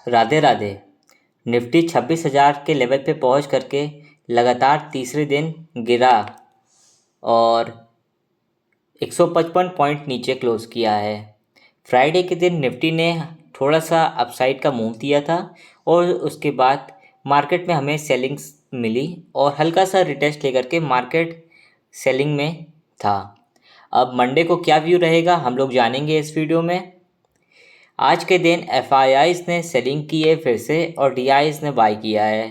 Radhe Radhe. Nifty 26,000 के level पे पहुंच करके लगातार तीसरे दिन गिरा और 155 पॉइंट नीचे क्लोज किया है। फ्राइडे के दिन निफ्टी ने थोड़ा सा अपसाइड का मूव दिया था और उसके बाद मार्केट में हमें सेलिंग्स मिली और हल्का सा रिटेस्ट लेकर के मार्केट सेलिंग में था। अब मंडे को क्या व्यू रहेगा हम लोग जानेंगे इस वीडियो में। आज के दिन एफआईआईज़ ने सेलिंग की है फिर से और डीआईज़ ने बाई किया है,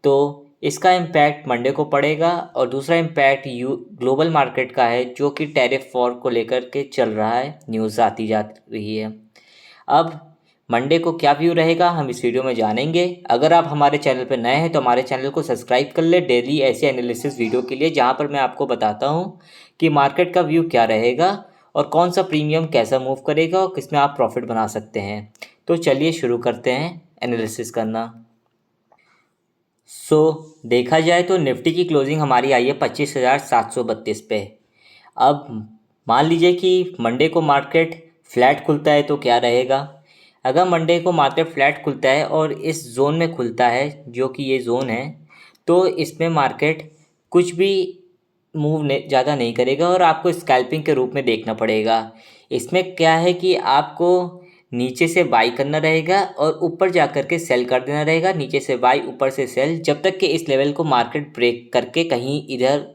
तो इसका इम्पैक्ट मंडे को पड़ेगा। और दूसरा इम्पैक्ट ग्लोबल मार्केट का है जो कि टैरिफ वॉर को लेकर के चल रहा है, न्यूज़ आती जा रही है। अब मंडे को क्या व्यू रहेगा हम इस वीडियो में जानेंगे। अगर आप हमारे चैनल पर नए हैं तो हमारे चैनल को सब्सक्राइब कर ले डेली ऐसे एनालिसिस वीडियो के लिए, जहां पर मैं आपको बताता हूं कि मार्केट का व्यू क्या रहेगा और कौन सा प्रीमियम कैसा मूव करेगा और किसमें आप प्रॉफिट बना सकते हैं। तो चलिए शुरू करते हैं एनालिसिस करना। देखा जाए तो निफ्टी की क्लोजिंग हमारी आई है 25,732 पे। अब मान लीजिए कि मंडे को मार्केट फ्लैट खुलता है तो क्या रहेगा। अगर मंडे को मार्केट फ्लैट खुलता है और इस जोन में खुलता है जो कि ये जोन है, तो इसमें मार्केट कुछ भी मूव ज़्यादा नहीं करेगा और आपको स्कैल्पिंग के रूप में देखना पड़ेगा। इसमें क्या है कि आपको नीचे से बाई करना रहेगा और ऊपर जा कर के सेल कर देना रहेगा। नीचे से बाई, ऊपर से सेल, जब तक कि इस लेवल को मार्केट ब्रेक करके कहीं इधर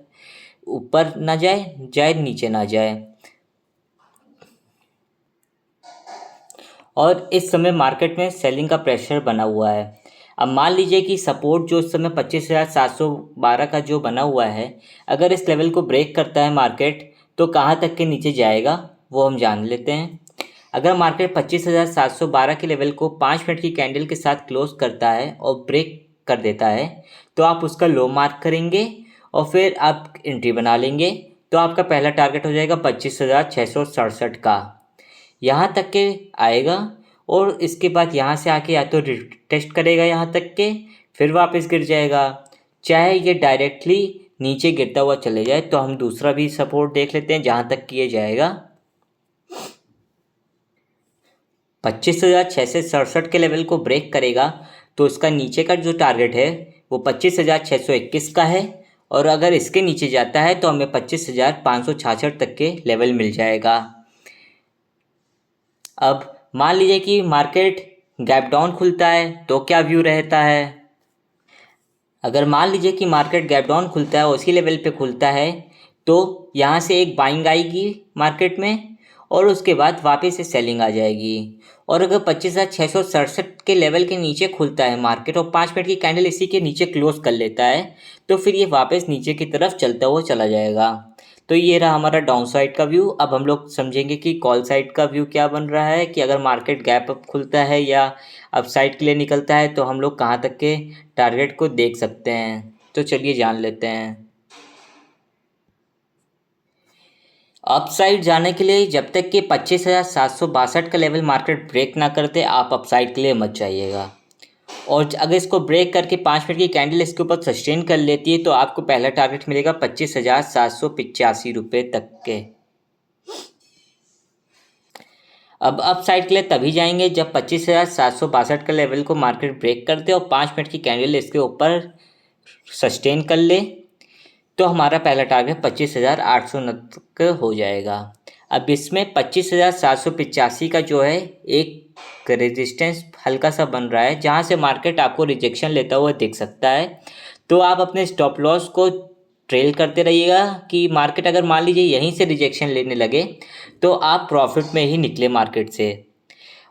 ऊपर ना जाए नीचे ना जाए। और इस समय मार्केट में सेलिंग का प्रेशर बना हुआ है। अब मान लीजिए कि सपोर्ट जो इस समय 25,712 का जो बना हुआ है, अगर इस लेवल को ब्रेक करता है मार्केट तो कहाँ तक के नीचे जाएगा वो हम जान लेते हैं। अगर मार्केट 25,712 के लेवल को 5 मिनट की कैंडल के साथ क्लोज करता है और ब्रेक कर देता है तो आप उसका लो मार्क करेंगे और फिर आप एंट्री बना लेंगे। तो आपका पहला टारगेट हो जाएगा 25,667 का, यहाँ तक के आएगा। और इसके बाद यहाँ से आके या तो टेस्ट करेगा यहाँ तक के, फिर वापस गिर जाएगा। चाहे ये डायरेक्टली नीचे गिरता हुआ चले जाए तो हम दूसरा भी सपोर्ट देख लेते हैं जहाँ तक कि ये जाएगा। 25,667 के लेवल को ब्रेक करेगा तो इसका नीचे का जो टारगेट है वो 25,621 का है। और अगर इसके नीचे जाता है तो हमें 25,566 तक के लेवल मिल जाएगा। अब मान लीजिए कि मार्केट गैप डाउन खुलता है तो क्या व्यू रहता है। अगर मान लीजिए कि मार्केट गैप डाउन खुलता है और उसी लेवल पे खुलता है तो यहाँ से एक बाइंग आएगी मार्केट में और उसके बाद वापस से सेलिंग आ जाएगी। और अगर 25,667 के लेवल के नीचे खुलता है मार्केट और 5 मिनट की कैंडल इसी के नीचे क्लोज कर लेता है तो फिर ये वापस नीचे की तरफ चलता हुआ चला जाएगा। तो ये रहा हमारा डाउन साइड का व्यू। अब हम लोग समझेंगे कि कॉल साइड का व्यू क्या बन रहा है, कि अगर मार्केट गैप अप खुलता है या अप साइड के लिए निकलता है तो हम लोग कहाँ तक के टारगेट को देख सकते हैं। तो चलिए जान लेते हैं। अप साइड जाने के लिए जब तक कि 25,762 का लेवल मार्केट ब्रेक ना करते आप अप साइड के लिए मत जाइएगा। और अगर इसको ब्रेक करके 5 मिनट की कैंडल इसके ऊपर सस्टेन कर लेती है तो आपको पहला टारगेट मिलेगा 25,785 रुपये तक के। अब अप साइड के लिए तभी जाएंगे जब 25,762 का लेवल को मार्केट ब्रेक कर दे और 5 मिनट की कैंडल इसके ऊपर सस्टेन कर ले, तो हमारा पहला टारगेट 25,890 का हो जाएगा। अब इसमें 25,785 का जो है एक रेजिस्टेंस हल्का सा बन रहा है जहां से मार्केट आपको रिजेक्शन लेता हुआ दिख सकता है। तो आप अपने स्टॉप लॉस को ट्रेल करते रहिएगा कि मार्केट अगर मान लीजिए यहीं से रिजेक्शन लेने लगे तो आप प्रॉफिट में ही निकले मार्केट से।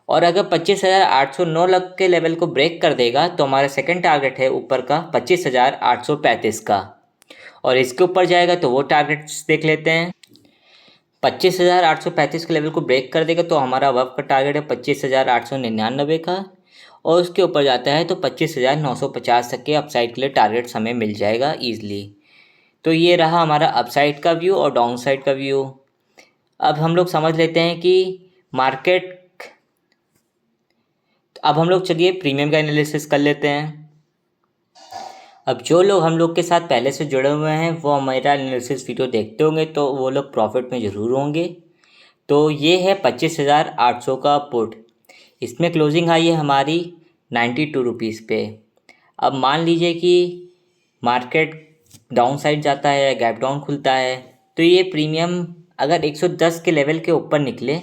और अगर 25,809 लग के लेवल को ब्रेक कर देगा तो हमारा सेकंड टारगेट है ऊपर का 25,835 का। और इसके ऊपर जाएगा तो वो टारगेट्स देख लेते हैं। 25,835 के लेवल को ब्रेक कर देगा तो हमारा अब का टारगेट है 25,899 का। और उसके ऊपर जाता है तो 25,950 तक के अपसाइड के लिए टारगेट्स हमें मिल जाएगा ईजिली। तो ये रहा हमारा अपसाइड का व्यू और डाउन साइड का व्यू। अब हम लोग समझ लेते हैं कि मार्केट, अब हम लोग चलिए प्रीमियम का एनालिसिस कर लेते हैं। अब जो लोग हम लोग के साथ पहले से जुड़े हुए हैं वो हमारा एनालिसिस वीडियो देखते होंगे तो वो लोग प्रॉफिट में ज़रूर होंगे। तो ये है 25,800 का पुट। इसमें क्लोजिंग आई है हमारी 92 रुपीज़ पे। अब मान लीजिए कि मार्केट डाउन साइड जाता है, गैप डाउन खुलता है, तो ये प्रीमियम अगर 110 के लेवल के ऊपर निकले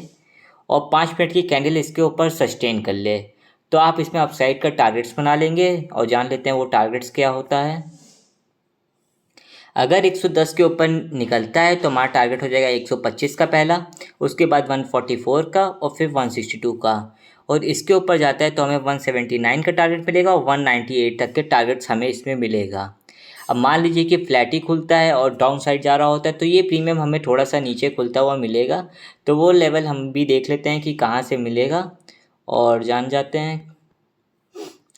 और 5 मिनट की कैंडल इसके ऊपर सस्टेन कर ले, तो आप इसमें अपसाइड का टारगेट्स बना लेंगे और जान लेते हैं वो टारगेट्स क्या होता है। अगर 110 के ऊपर निकलता है तो हमारा टारगेट हो जाएगा 125 का पहला, उसके बाद 144 का और फिर 162 का, और इसके ऊपर जाता है तो हमें 179 का टारगेट मिलेगा और 198 तक के टारगेट्स हमें इसमें मिलेगा। अब मान लीजिए कि फ्लैट ही खुलता है और डाउन साइड जा रहा होता है, तो ये प्रीमियम हमें थोड़ा सा नीचे खुलता हुआ मिलेगा। तो वो लेवल हम भी देख लेते हैं कि कहाँ से मिलेगा और जान जाते हैं।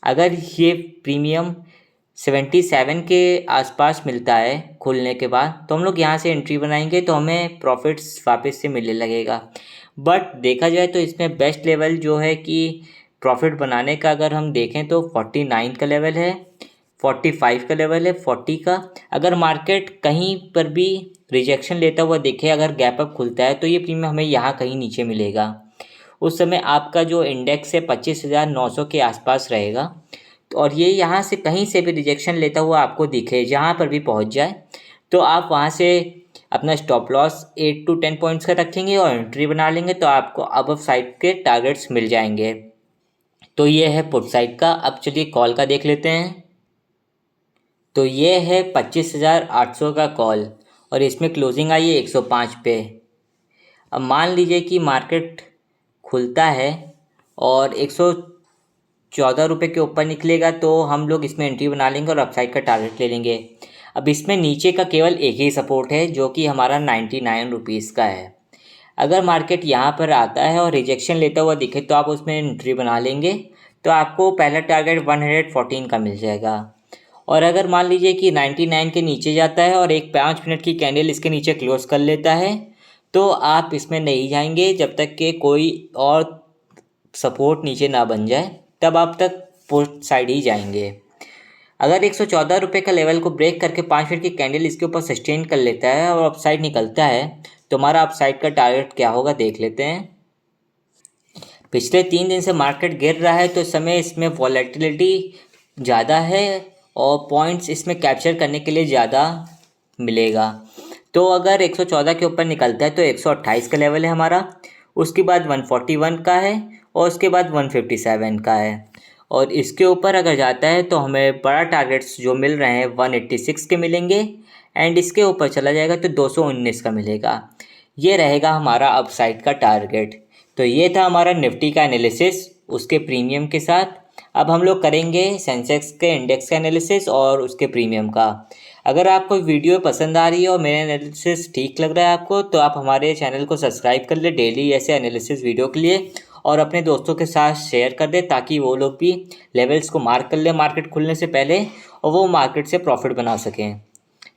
अगर ये प्रीमियम 77 के आसपास मिलता है खुलने के बाद, तो हम लोग यहाँ से एंट्री बनाएंगे तो हमें प्रॉफिट्स वापस से मिलने लगेगा। बट देखा जाए तो इसमें बेस्ट लेवल जो है कि प्रॉफिट बनाने का अगर हम देखें तो 49 का लेवल है, 45 का लेवल है, 40 का। अगर मार्केट कहीं पर भी रिजेक्शन लेता हुआ देखे, अगर गैप अप खुलता है, तो ये प्रीमियम हमें यहाँ कहीं नीचे मिलेगा। उस समय आपका जो इंडेक्स है 25,900 के आसपास रहेगा, और ये यहाँ से कहीं से भी रिजेक्शन लेता हुआ आपको दिखे, जहाँ पर भी पहुँच जाए, तो आप वहाँ से अपना स्टॉप लॉस 8 to 10 पॉइंट्स का रखेंगे और एंट्री बना लेंगे, तो आपको अबव साइड के टारगेट्स मिल जाएंगे। तो ये है पुट साइड का। अब चलिए कॉल का देख लेते हैं। तो ये है 25,800 का कॉल और इसमें क्लोजिंग आई है 105 पे। अब मान लीजिए कि मार्केट खुलता है और 114 रुपये के ऊपर निकलेगा, तो हम लोग इसमें एंट्री बना लेंगे और अपसाइड का टारगेट ले लेंगे। अब इसमें नीचे का केवल एक ही सपोर्ट है जो कि हमारा 99 रुपीज़ का है। अगर मार्केट यहाँ पर आता है और रिजेक्शन लेता हुआ दिखे तो आप उसमें एंट्री बना लेंगे, तो आपको पहला टारगेट 114 का मिल जाएगा। और अगर मान लीजिए कि 99 के नीचे जाता है और एक 5 मिनट की कैंडल इसके नीचे क्लोज कर लेता है, तो आप इसमें नहीं जाएंगे जब तक कि कोई और सपोर्ट नीचे ना बन जाए, तब आप तक पुट साइड ही जाएंगे। अगर 114 रुपये का लेवल को ब्रेक करके 5 मिनट की कैंडल इसके ऊपर सस्टेन कर लेता है और अपसाइड निकलता है, तो हमारा अपसाइड का टारगेट क्या होगा देख लेते हैं। पिछले 3 दिन से मार्केट गिर रहा है, तो इस समय इसमें वॉलेटिलिटी ज़्यादा है और पॉइंट्स इसमें कैप्चर करने के लिए ज़्यादा मिलेगा। तो अगर 114 के ऊपर निकलता है तो 128 का लेवल है हमारा, उसके बाद 141 का है और उसके बाद 157 का है, और इसके ऊपर अगर जाता है तो हमें बड़ा टारगेट्स जो मिल रहे हैं 186 के मिलेंगे, एंड इसके ऊपर चला जाएगा तो 219 का मिलेगा। ये रहेगा हमारा अपसाइड का टारगेट। तो ये था हमारा निफ्टी का एनालिसिस उसके प्रीमियम के साथ। अब हम लोग करेंगे सेंसेक्स के इंडेक्स का एनालिसिस और उसके प्रीमियम का। अगर आपको वीडियो पसंद आ रही है और मेरा एनालिसिस ठीक लग रहा है आपको, तो आप हमारे चैनल को सब्सक्राइब कर ले डेली ऐसे एनालिसिस वीडियो के लिए, और अपने दोस्तों के साथ शेयर कर दे ताकि वो लोग भी लेवल्स को मार्क कर ले मार्केट खुलने से पहले और वो मार्केट से प्रॉफिट बना सकें।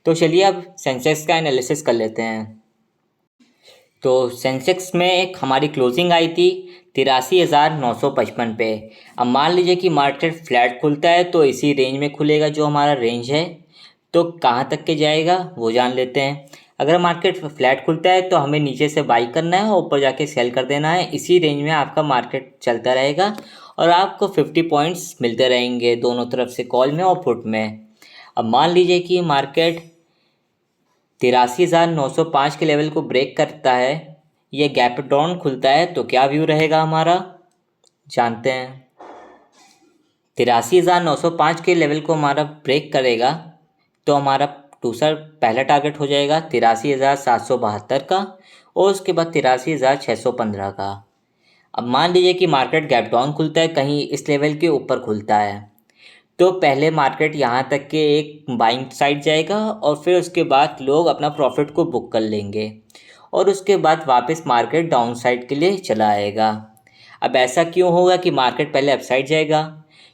तो चलिए अब सेंसेक्स का एनालिसिस कर लेते हैं। तो सेंसेक्स में एक हमारी क्लोजिंग आई थी 83,955 पे। अब मान लीजिए कि मार्केट फ्लैट खुलता है तो इसी रेंज में खुलेगा जो हमारा रेंज है, तो कहाँ तक के जाएगा वो जान लेते हैं। अगर मार्केट फ्लैट खुलता है तो हमें नीचे से बाई करना है और ऊपर जाके सेल कर देना है। इसी रेंज में आपका मार्केट चलता रहेगा और आपको 50 पॉइंट्स मिलते रहेंगे दोनों तरफ से, कॉल में और पुट में। अब मान लीजिए कि मार्केट 83,905 के लेवल को ब्रेक करता है, ये गैप डाउन खुलता है, तो क्या व्यू रहेगा हमारा जानते हैं। 83,905 के लेवल को हमारा ब्रेक करेगा तो हमारा दूसरा पहला टारगेट हो जाएगा 83,772 का और उसके बाद 83,615 का। अब मान लीजिए कि मार्केट गैप डाउन खुलता है, कहीं इस लेवल के ऊपर खुलता है, तो पहले मार्केट यहाँ तक के एक बाइंग साइड जाएगा और फिर उसके बाद लोग अपना प्रॉफिट को बुक कर लेंगे और उसके बाद वापस मार्केट डाउन साइड के लिए चला आएगा। अब ऐसा क्यों होगा कि मार्केट पहले अप साइड जाएगा?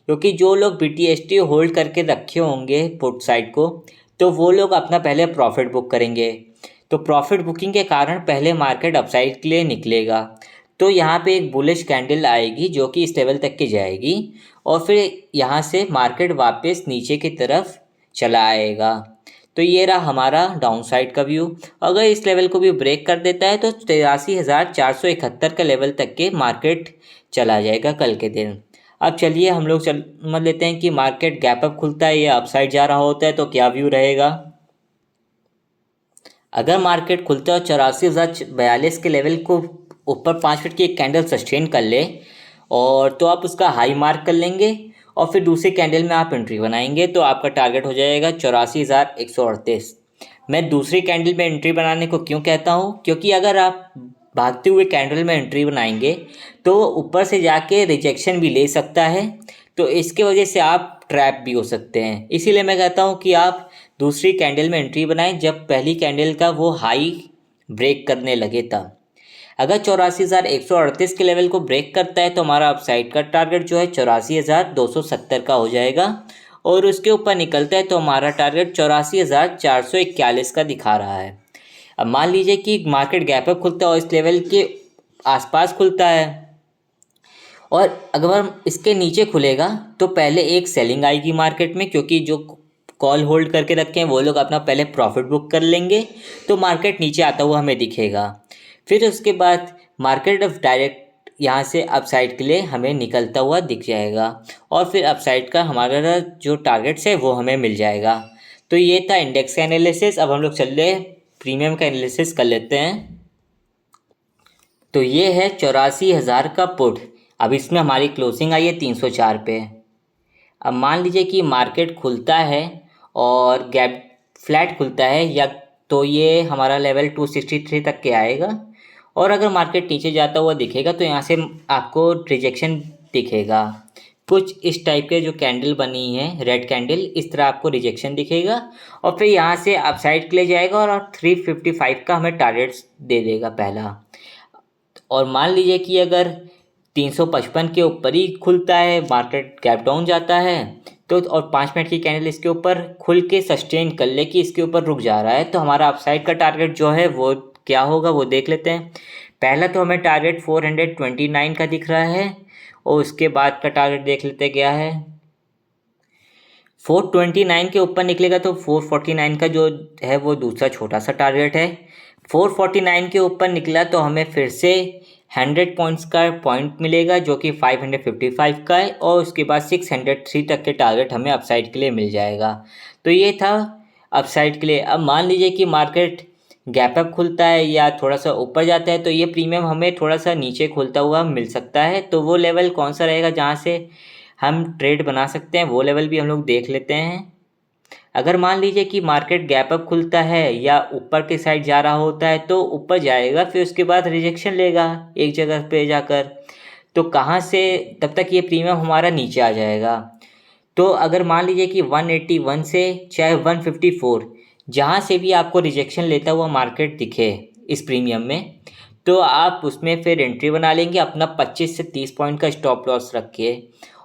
क्योंकि जो लोग BTST होल्ड करके रखे होंगे पुट साइड को, तो वो लोग अपना पहले प्रॉफिट बुक करेंगे, तो प्रॉफिट बुकिंग के कारण पहले मार्केट अपसाइड के लिए निकलेगा। तो यहाँ पे एक बुलिश कैंडल आएगी जो कि इस लेवल तक की जाएगी और फिर यहाँ से मार्केट वापस नीचे की तरफ चला आएगा। तो ये रहा हमारा डाउन साइड का व्यू। अगर इस लेवल को भी ब्रेक कर देता है तो 83,471 का लेवल तक के मार्केट चला जाएगा कल के दिन। अब चलिए हम लोग समझ लेते हैं कि मार्केट गैप अप खुलता है या अपसाइड जा रहा होता है तो क्या व्यू रहेगा। अगर मार्केट खुलता है और 84,042 के लेवल को ऊपर 5 मिनट की एक कैंडल सस्टेन कर ले और तो आप उसका हाई मार्क कर लेंगे और फिर दूसरे कैंडल में आप एंट्री बनाएंगे तो आपका टारगेट हो जाएगा 84,138। मैं दूसरी कैंडल में एंट्री बनाने को क्यों कहता हूँ, क्योंकि अगर आप भागते हुए कैंडल में एंट्री बनाएंगे तो ऊपर से जाके रिजेक्शन भी ले सकता है, तो इसके वजह से आप ट्रैप भी हो सकते हैं। इसीलिए मैं कहता हूँ कि आप दूसरी कैंडल में एंट्री बनाएं जब पहली कैंडल का वो हाई ब्रेक करने लगे तब। अगर 84,138 के लेवल को ब्रेक करता है तो हमारा अपसाइड का टारगेट जो है 84,270 का हो जाएगा और उसके ऊपर निकलता है तो हमारा टारगेट 84,441 का दिखा रहा है। अब मान लीजिए कि मार्केट गैप अप खुलता है और इस लेवल के आसपास खुलता है और अगर इसके नीचे खुलेगा तो पहले एक सेलिंग आएगी मार्केट में, क्योंकि जो कॉल होल्ड करके रखे हैं वो लोग अपना पहले प्रॉफिट बुक कर लेंगे तो मार्केट नीचे आता हुआ हमें दिखेगा। फिर उसके बाद मार्केट ऑफ डायरेक्ट यहाँ से अपसाइड के लिए हमें निकलता हुआ दिख जाएगा और फिर अपसाइड का हमारा जो टारगेट्स है वो हमें मिल जाएगा। तो ये था इंडेक्स का एनालिसिस। अब हम लोग चल रहे प्रीमियम का एनालिसिस कर लेते हैं। तो ये है 84,000 का पुट। अब इसमें हमारी क्लोजिंग आई है 304 पे। अब मान लीजिए कि मार्केट खुलता है और गैप फ्लैट खुलता है या तो ये हमारा लेवल 263 तक के आएगा और अगर मार्केट नीचे जाता हुआ दिखेगा तो यहाँ से आपको रिजेक्शन दिखेगा। कुछ इस टाइप के जो कैंडल बनी है रेड कैंडल, इस तरह आपको रिजेक्शन दिखेगा और फिर यहाँ से अपसाइड के लिए जाएगा और 355 का हमें टारगेट्स दे देगा पहला। और मान लीजिए कि अगर 355 के ऊपर ही खुलता है, मार्केट गैप डाउन जाता है तो और 5 मिनट की कैंडल इसके ऊपर खुल के सस्टेन कर ले कि इसके ऊपर रुक जा रहा है तो हमारा अपसाइड का टारगेट जो है वो क्या होगा वो देख लेते हैं। पहला तो हमें टारगेट 429 का दिख रहा है और उसके बाद का टारगेट देख लेते क्या है। 429 के ऊपर निकलेगा तो 449 का जो है वो दूसरा छोटा सा टारगेट है। 449 के ऊपर निकला तो हमें फिर से 100 पॉइंट्स का पॉइंट मिलेगा जो कि 555 का है और उसके बाद 603 तक के टारगेट हमें अपसाइड के लिए मिल जाएगा। तो ये था अपसाइड के लिए। अब मान लीजिए कि मार्केट गैप अप खुलता है या थोड़ा सा ऊपर जाता है तो ये प्रीमियम हमें थोड़ा सा नीचे खुलता हुआ मिल सकता है। तो वो लेवल कौन सा रहेगा जहाँ से हम ट्रेड बना सकते हैं, वो लेवल भी हम लोग देख लेते हैं। अगर मान लीजिए कि मार्केट गैप अप खुलता है या ऊपर के साइड जा रहा होता है तो ऊपर जाएगा, फिर उसके बाद रिजेक्शन लेगा एक जगह पे जाकर, तो कहाँ से तब तक ये प्रीमियम हमारा नीचे आ जाएगा। तो अगर मान लीजिए कि 181 से चाहे 154 जहाँ से भी आपको रिजेक्शन लेता हुआ मार्केट दिखे इस प्रीमियम में तो आप उसमें फिर एंट्री बना लेंगे अपना 25 से 30 पॉइंट का स्टॉप लॉस रख के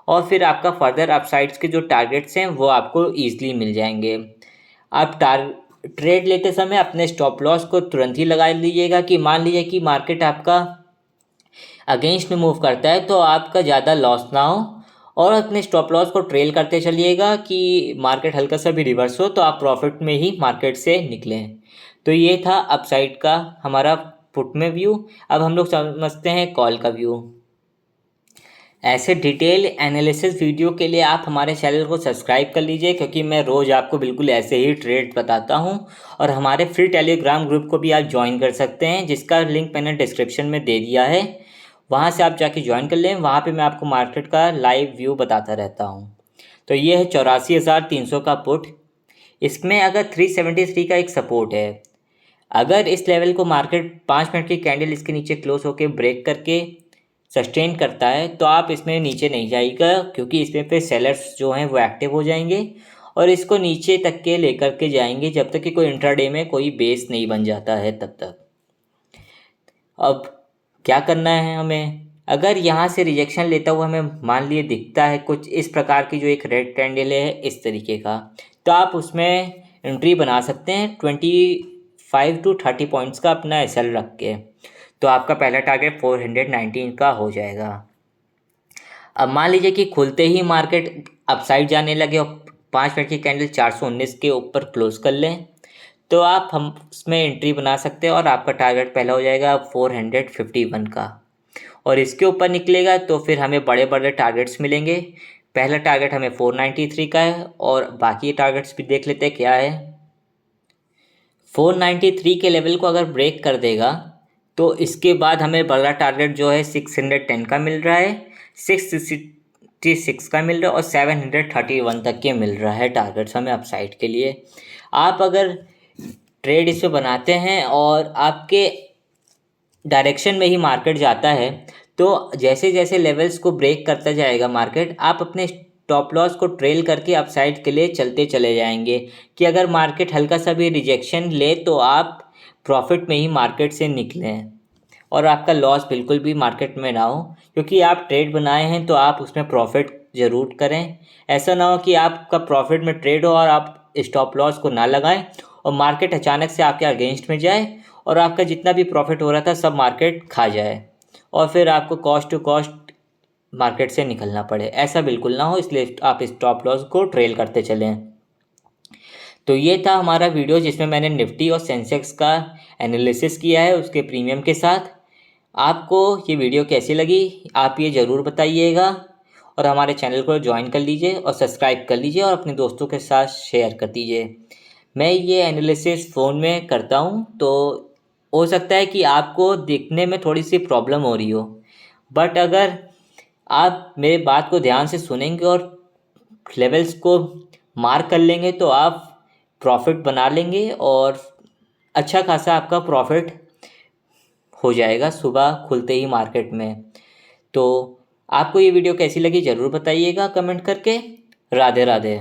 और फिर आपका फर्दर अपसाइड्स के जो टारगेट्स हैं वो आपको ईजिली मिल जाएंगे। आप ट्रेड लेते समय अपने स्टॉप लॉस को तुरंत ही लगा लीजिएगा कि मान लीजिए कि मार्केट आपका अगेंस्ट में मूव करता है तो आपका ज़्यादा लॉस ना हो और अपने स्टॉप लॉस को ट्रेल करते चलिएगा कि मार्केट हल्का सा भी रिवर्स हो तो आप प्रॉफिट में ही मार्केट से निकलें। तो ये था अपसाइड का हमारा पुट में व्यू। अब हम लोग समझते हैं कॉल का व्यू। ऐसे डिटेल एनालिसिस वीडियो के लिए आप हमारे चैनल को सब्सक्राइब कर लीजिए, क्योंकि मैं रोज़ आपको बिल्कुल ऐसे ही ट्रेड बताता हूं। और हमारे फ्री टेलीग्राम ग्रुप को भी आप ज्वाइन कर सकते हैं जिसका लिंक मैंने डिस्क्रिप्शन में दे दिया है, वहां से आप जाके ज्वाइन कर लें। वहां पे मैं आपको मार्केट का लाइव व्यू बताता रहता हूं। तो ये है 84,300 का पुट। इसमें अगर 373 का एक सपोर्ट है, अगर इस लेवल को मार्केट 5 मिनट की कैंडल इसके नीचे क्लोज होकर ब्रेक करके सस्टेन करता है तो आप इसमें नीचे नहीं जाइएगा, क्योंकि इसमें पे सेलर्स जो हैं वो एक्टिव हो जाएंगे और इसको नीचे तक के लेकर के जाएंगे जब तक कि कोई इंट्राडे में कोई बेस नहीं बन जाता है तब तक। अब क्या करना है हमें, अगर यहाँ से रिजेक्शन लेता हुआ हमें मान लिए दिखता है कुछ इस प्रकार की जो एक रेड कैंडल है इस तरीके का, तो आप उसमें एंट्री बना सकते हैं 25 to 30 पॉइंट्स का अपना एसएल रख के। तो आपका पहला टारगेट 419 का हो जाएगा। अब मान लीजिए कि खुलते ही मार्केट अपसाइड जाने लगे और 5 मिनट की कैंडल 419 के ऊपर क्लोज कर लें तो आप हम उसमें एंट्री बना सकते हैं और आपका टारगेट पहला हो जाएगा 451 का। और इसके ऊपर निकलेगा तो फिर हमें बड़े बड़े टारगेट्स मिलेंगे। पहला टारगेट हमें 493 का है और बाकी टारगेट्स भी देख लेते हैं क्या है। 493 के लेवल को अगर ब्रेक कर देगा तो इसके बाद हमें बड़ा टारगेट जो है 610 का मिल रहा है, 666 का मिल रहा है और 731 तक के मिल रहा है टारगेट्स हमें अपसाइड के लिए। आप अगर ट्रेड इस पे बनाते हैं और आपके डायरेक्शन में ही मार्केट जाता है तो जैसे जैसे लेवल्स को ब्रेक करता जाएगा मार्केट, आप अपने स्टॉप लॉस को ट्रेल करके अपसाइड के लिए चलते चले जाएंगे कि अगर मार्केट हल्का सा भी रिजेक्शन ले तो आप प्रॉफिट में ही मार्केट से निकलें और आपका लॉस बिल्कुल भी मार्केट में ना हो, क्योंकि आप ट्रेड बनाए हैं तो आप उसमें प्रॉफिट ज़रूर करें। ऐसा ना हो कि आपका प्रॉफिट में ट्रेड हो और आप स्टॉप लॉस को ना लगाएं और मार्केट अचानक से आपके अगेंस्ट में जाए और आपका जितना भी प्रॉफिट हो रहा था सब मार्केट खा जाए और फिर आपको कॉस्ट टू कॉस्ट मार्केट से निकलना पड़े। ऐसा बिल्कुल ना हो, इसलिए आप स्टॉप लॉस को ट्रेल करते चलें। तो ये था हमारा वीडियो जिसमें मैंने निफ्टी और सेंसेक्स का एनालिसिस किया है उसके प्रीमियम के साथ। आपको ये वीडियो कैसी लगी आप ये ज़रूर बताइएगा और हमारे चैनल को ज्वाइन कर लीजिए और सब्सक्राइब कर लीजिए और अपने दोस्तों के साथ शेयर कर दीजिए। मैं ये एनालिसिस फ़ोन में करता हूँ तो हो सकता है कि आपको देखने में थोड़ी सी प्रॉब्लम हो रही हो, बट अगर आप मेरे बात को ध्यान से सुनेंगे और लेवल्स को मार्क कर लेंगे तो आप प्रॉफिट बना लेंगे और अच्छा खासा आपका प्रॉफिट हो जाएगा सुबह खुलते ही मार्केट में। तो आपको ये वीडियो कैसी लगी ज़रूर बताइएगा कमेंट करके। राधे राधे।